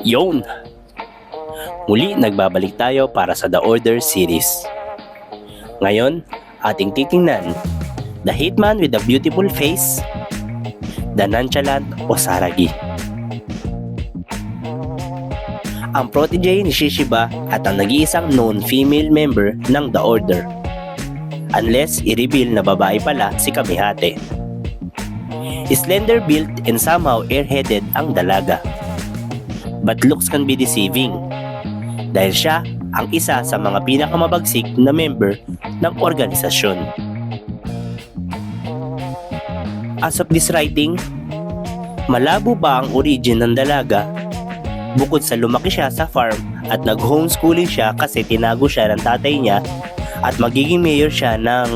Yon! Muli nagbabalik tayo para sa The Order series. Ngayon, ating titingnan The Hitman with a Beautiful Face, The Nonchalant Osaragi. Ang protege ni Shishiba at ang nag-iisang known female member ng The Order. Unless i-reveal na babae pala si Kamihate. Slender built and somehow airheaded ang dalaga. But looks can be deceiving dahil siya ang isa sa mga pinakamabagsik na member ng organisasyon. As of this writing, malabo ba ang origin ng dalaga bukod sa lumaki siya sa farm at nag-homeschooling siya kasi tinago siya ng tatay niya at magiging mayor siya ng...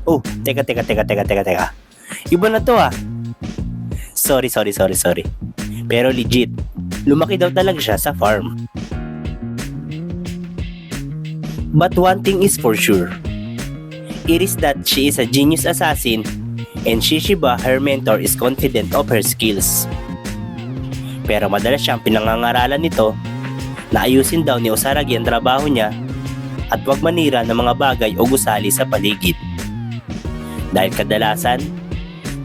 Oh, teka. Iba na to ah. Sorry. Pero legit, lumaki daw talaga siya sa farm. But one thing is for sure. It is that she is a genius assassin and Shishiba, her mentor, is confident of her skills. Pero madalas siyang pinangangaralan nito na ayusin daw ni Osaragi ang trabaho niya at huwag manira ng mga bagay o gusali sa paligid. Dahil kadalasan,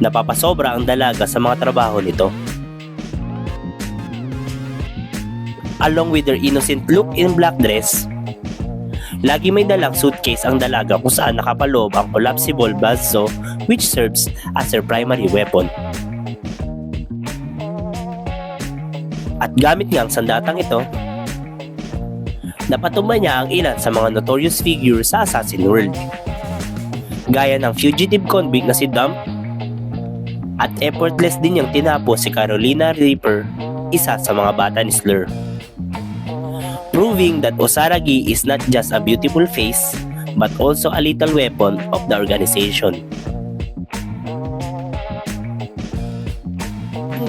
napapasobra ang dalaga sa mga trabaho nito. Along with her innocent look in black dress, lagi may dalang suitcase ang dalaga kung saan nakapaloob ang collapsible bazzo which serves as her primary weapon. At gamit nga ang sandatang ito, napatumba niya ang ilan sa mga notorious figure sa Assassin World. Gaya ng fugitive convict na si Dump, at effortless din niyang tinapos si Carolina Reaper, isa sa mga bata ni Slur. Proving that Osaragi is not just a beautiful face, but also a lethal weapon of the organization.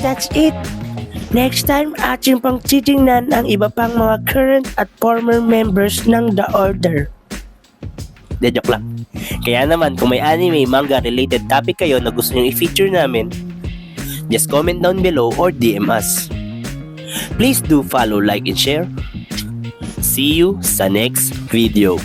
That's it! Next time, ating pang titingnan ang iba pang mga current at former members ng The Order. De joke lang. Kaya naman, kung may anime, manga related topic kayo na gusto nyo i-feature namin, just comment down below or DM us. Please do follow, like, and share. See you sa next video.